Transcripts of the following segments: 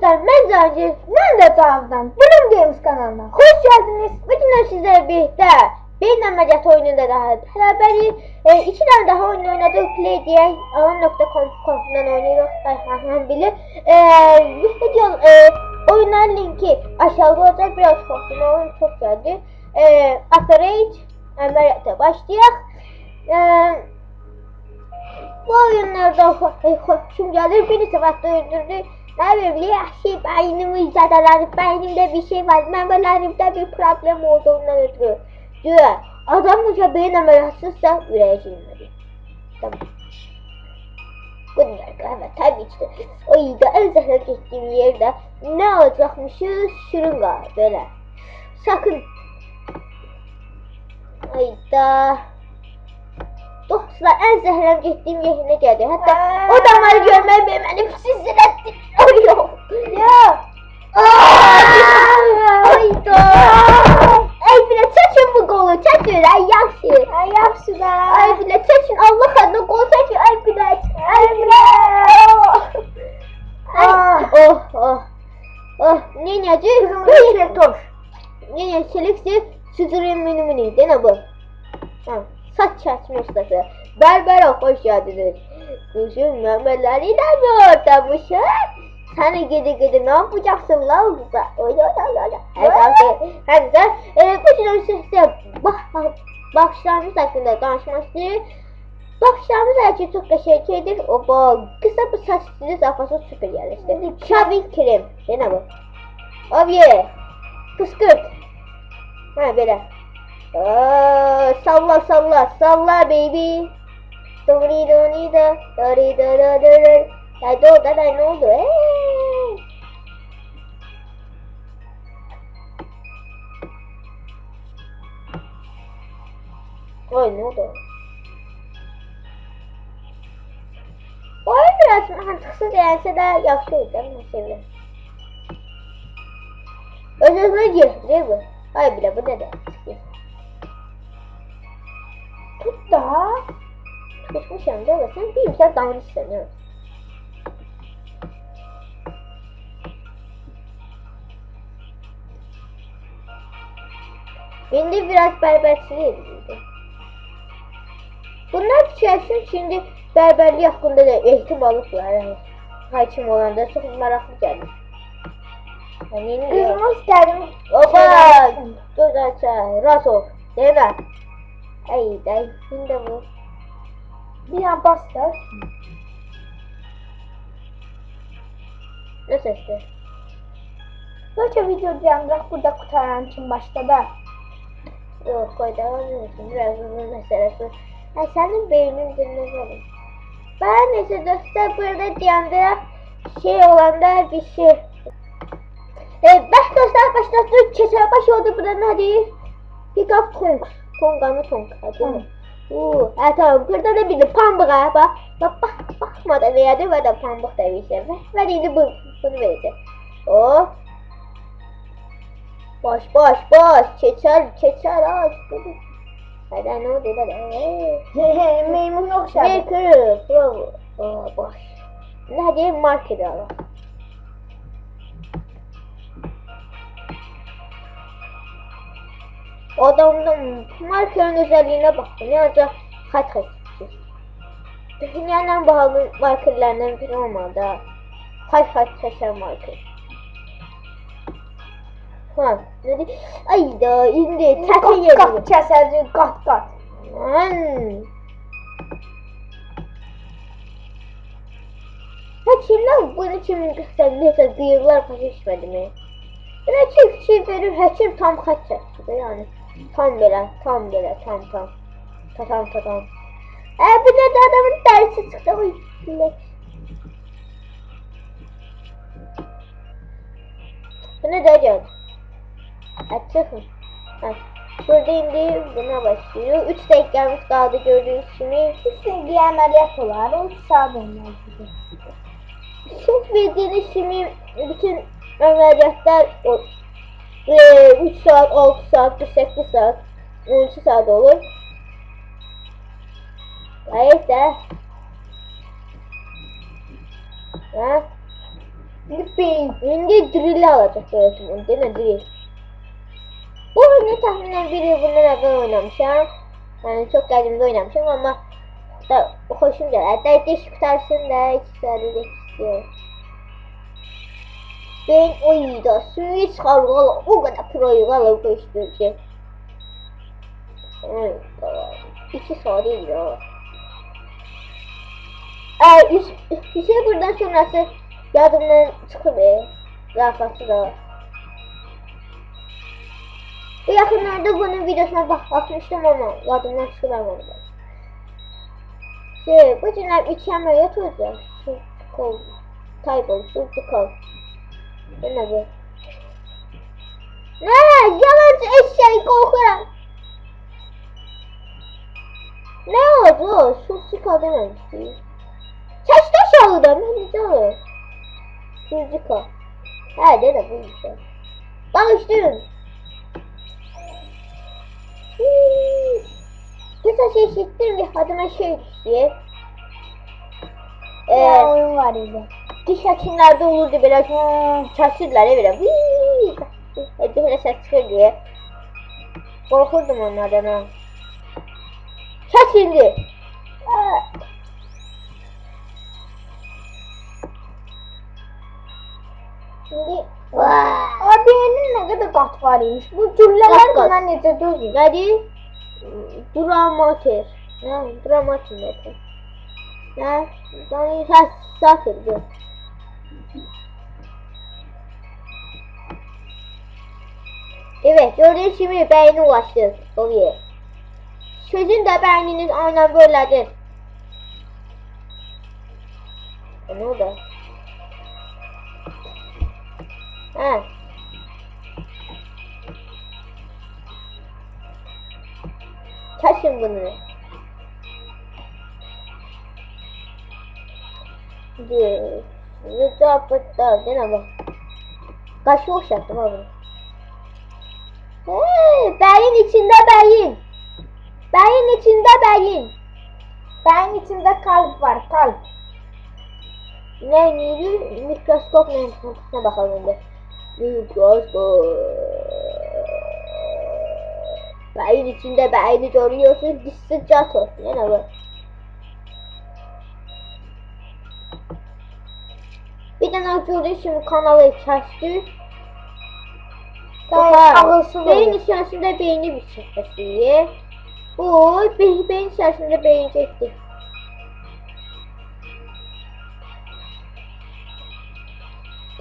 dostlar, ben Cancı. Ben de Can'dan. Bloom Games kanalına. Hoş geldiniz. Bugün sizlerle birlikte beyin ameliyatı oyununda daha beraberiz. İki tane daha oyun oynadık. Play diye alan.com.'dan oynuyoruz. Ayhan bilir. Video oyunların linki aşağıda olacak. Biraz korktum. Oyun çok geldi. Operate ameliyata başlayalım. Bu oyunlarda hoşum gelir. Beni seferde öldürdü. Ne böyle şey beynimi zedelenip beynimde bir şey var. Memelerimde bir problem olduğundan ötürü. Diyor. Adam hoca beyin ameliyatsızsa yüreğe girmedi. Tamam. Bunlar galiba tabii ki de. O iyi de en zehre gittiğim yerde ne alacakmışız? Şırınga böyle. Sakın. Ayda. Dostlar en zehrem gittiğim yerine geldi. Hatta o damarı görmeyi benim sizin ettim. Yok. Ya. Ayda. Ay bile çekin bu golü. Çekin. Ay yaxşı. Ay yaxşı da. Ay bile çekin. Allah adına gol çekin. Ay bile. Ay bile. Oh. Ne necik? Kızım selektor. Ne selektor? Süzürün mini. Dene bu. Ha. Saç kesme ustası. Berbere hoş geldiniz. Kuşun memeleriyle mi ortamışsın? Seni gidi ne yapacaksın lan kıza? Hadi sen bu size bakışlarımız hakkında danışmak istedim. Bakışlarımız her şey çok teşekkürdir. O kısa bu saç stili safhası süper yerleşti. Şabin krem. Ne bu? Obye. Kıskırt. Ha böyle. Salla baby. Dori da. Ne oldu? Oy ne oldu? Oyun biraz mantıksız gelse de yaxşıydı mesela. Özünüzü gir, değil mi? Ay bile bu ne de? Tut da. Tutmuşum değil mi? Sen bir güzel davranışsın değil mi? Bende biraz berberçiliği edildi. Bunlar içerisinde şimdi berberliği hakkında da eğitim alıplar. Yani hakim olanda çok meraklı geldi. Yani Kızım hoş geldin. Oba! Güzel çay. Rahat ol. Değil mi? Ay şimdi bu. Bir an bastır. Ne sesli? Böyle video diyandırak burada kurtaran için başladı. Yok koy devam ediyorsun. Biraz uzun meselesi. Ay senin beynin dinlemez oğlum. Ben neyse dostlar burada diyandırak şey olanda bir şey. Baş dostlar başlattık. Kesere baş oldu buradan hadi. Pick up tongs. Tonga mı tong? Hadi. Tamam burada da bir de pambık ha bak bakmadan verdi ve de pambık da bir şey ve şimdi bunu vereceğim. Boş keçer aç hadi ne oldu hadi Meymun okşadı. Maker bravo boş hadi market alalım. Adamın markanın özelliğine baktım. Yalnızca kaç. Dünyanın en pahalı markalarından biri olmadı. Kaç seçen marka. Ha, dedi. Ay da indi. Çatı yedi. Kat keserci kat. Ha kimden bunu sen neyse yıllar paylaşmadı mı? Böyle çift şey verir hekim tam kaç çekti yani. Tam. Bu ne de adamın dersi çıktı. Oy bilek. Bu ne de açıkım. Burada indi buna başlıyor. 3 dakikamız kaldı gördüğünüz gibi. Şimdi ameliyat olar. O saat olmaz gibi. Çok bildiğiniz şimdi bütün ameliyatlar 3 saat, 6 saat, 8 saat, 12 saat olur. Neyse. Beyin. İndi drill alacaq öğretmen. Demə drill. Bu oyunu tahminen bir yıl bundan evvel oynamışam. Yani çok qədimdə oynamışam ama da hoşum gəlir. Dərdiş qutarsın da 2 saat istiyorum. Ben oyunda suyu çıxarqalı o kadar proyu qalıb qoşdum ki. 2 saat değil ya. Şey buradan sonrası yadımdan çıxıb Rafası da. Bu yakınlarda bunun videosuna bakmıştım ama yadımdan çıkarmadım. Bu cünler 3 ameliyat olacak. Surgical. Table. Surgical. Ne bu? Ne? Yalancı eşeği korkuyorum. Ne oldu? Surgical dememişti. Çeşte şalıda mı? Ne olur? Surgical. Ha de bu işte. Bağıştırın. Kısa şey işittim bir adıma şey düştü. Oyun var idi. Diş həkimlərdə olurdu belə çəkirlər belə. Belə səs çıxır deyə. Qorxurdum onlardan ha. Çəkildi. Şimdi AB'nin ne kadar kat varmış. Bu cümleler buna necə dözür? Nədir? Dramater. Nə? Dramater nədir? Nə? Yani satırdı. Evet, gördüğünüz gibi beyni ulaştı. Oluyor. Sözün de beyniniz aynen böyledir. Ne oldu? Ha. Kesin bunu. Rıza gene bak. Kaşı okşattım abi. Beyin içinde beyin. Beyin içinde beyin. Beyin içinde kalp var, kalp. Neydi? Mikroskop ne bakalım şimdi. Mikroskop. Beyin içinde beyni görüyorsun. Sıcak olsun. Ne bu? Bir tane gördüğünüz şimdi kanalı kesti. Beyin içerisinde beyni bir çekmesi. Bu beyin içerisinde beyin çekti.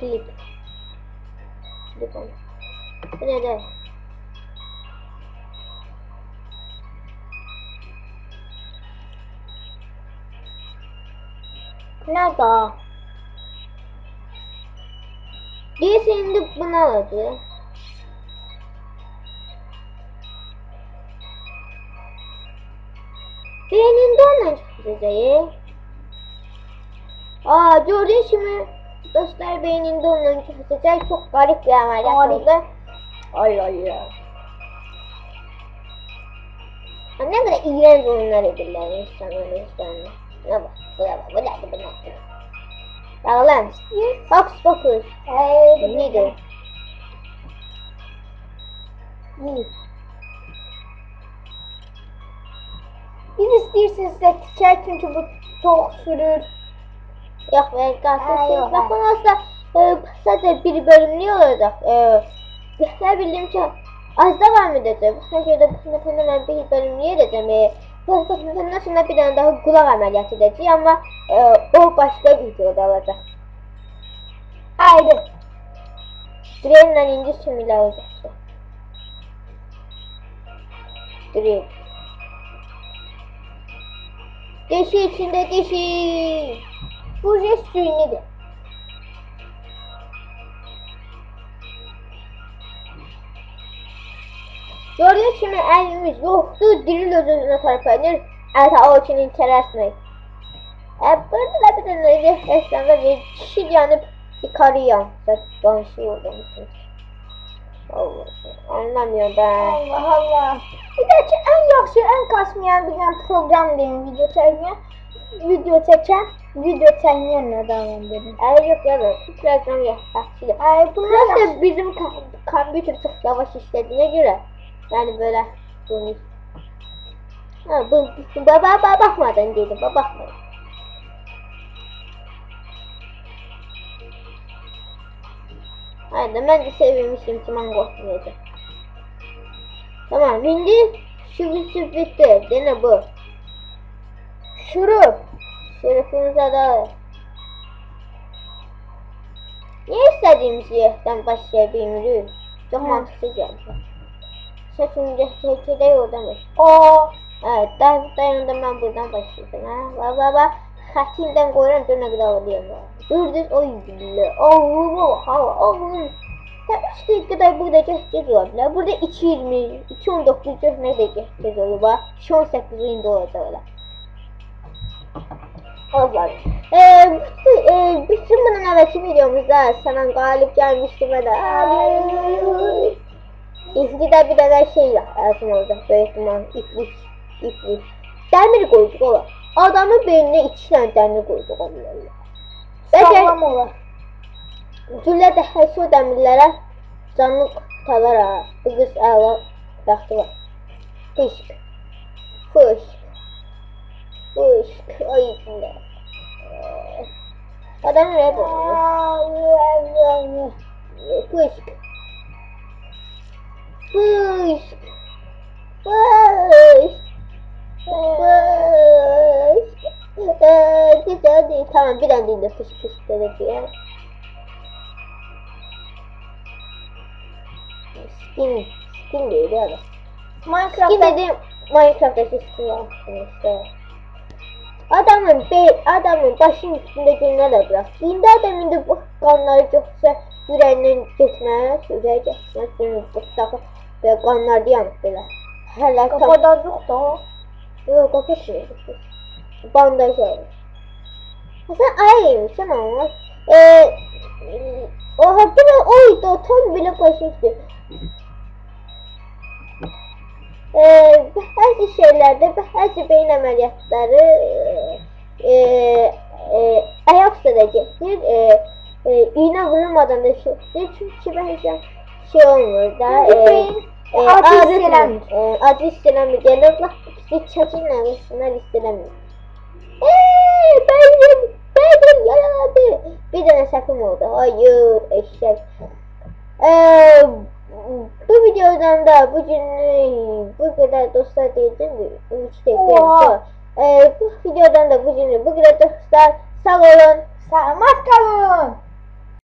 Klip. Bu ne de? Nerede? Diye şimdi bunu alacağız. Beyninde ondan çıkacağız. Gördüğünüz gibi dostlar beyninde ondan çıkacak. Çok garip bir ameliyat oldu. Allah Allah. Ne kadar iğrenç oyunlar edirler insanların üstlerine. Ne bak, bu ne? Bak lan. Fox Focus. Nedir? Biz istiyorsunuz da tiker çünkü bu çok sürür. Yok ben kalsın. Bak bunu aslında sadece bir bölümlü olacak. Ne bildim ki az da var mı dedim. Sanki ben bir bölümlü edeceğim. Bundan sonra bir tane daha kulak ameliyatı edeceğim ama o başka bir videoda olacak. Haydi. Drill'le ince sümüyle olacak. Drill. Dişi içinde dişi. Bu jest suyunidir. Gördüğünüz gibi elimiz yoktu. Drill özünə tərpənir. Əlta o için interesmək. Burada da bir tane ressamda bir kişi yanıp yukarı yansıt. Danışıyordum. Anlamıyorum ben. Allah Allah. Bir de ki en yaxşı, en kasmayan bir tane program diyeyim video çekmeye. video çeken, video çəkməyənlə davam edelim. Yok ya da bu program yaxşıdır. Bunlar Burası bizim kompüter çok yavaş işlediğine göre yani böyle bunu bakmadan dedim bakmadan. Haydi ben de sevmişim ki ben korkmayacağım. Tamam şimdi şu bitti. Dene bu. şurup. Şerefimize de. Niye istediğimiz yerden başlayabiliriz? Çok mantıksız geldi. Şimdi çekide oradan başlayalım. Evet, dayanında ben buradan başlayacağım. Baba, xətimdən qoyuram, dönə qədər alayım. Gördünüz, oy billə. Allahım. Təbii 3 dəqiqədə burada gec ola bilər. Burada 2:20, 2:19 nə də gec olur. 2:18 indi olacaq elə. Allahım. Bütün bunun əvvəlki videomuzda sanan qalib gəlmişdi mənə. İndi də bir dənə şey lazım olacaq. Böyük ihtimal iplik. Dəmir qoyduq ola. Adamın beyninə 2 dənə dəmir qoyduq onlarla. Sağlam olar. Güllə də həsə o dəmirlərə canlı qutalar ha. Bu qız əla bəxti var. Fışk. Ay güllə. Adam nə bu? Fışk. Güzel değil. Tamam bir tane değil de fış dedi diye. Skin değil ya da. Skin dediğim Minecraft'taki skin yaptım işte. Adamın başının üstünde günler bırak. İndi adamın da bu qanları çoxsa ürəyindən getməz, ürəyə getməz, bıçağı və qanlar yanıb belə. Hələ Qapadacıq da. Yox, qapaşmıyorduk. Bandaj alır. Sen ayıymışsın ama. Oha bir oydu, tam bile başıktı. Bazı şeylerde, bazı beyin ameliyatları ayak sürecektir. İğne vurulmadan da şey, çünkü bence şey olmuyor da. Acı istilemi gelir, işte çekinle istilemiyor. Benim yaradı. Bir tane sakım oldu. Hayır eşek. Bu videodan da bu kadar dostlar diyeceğim de bu videodan da bu kadar dostlar sağ olun. Selamat kalın.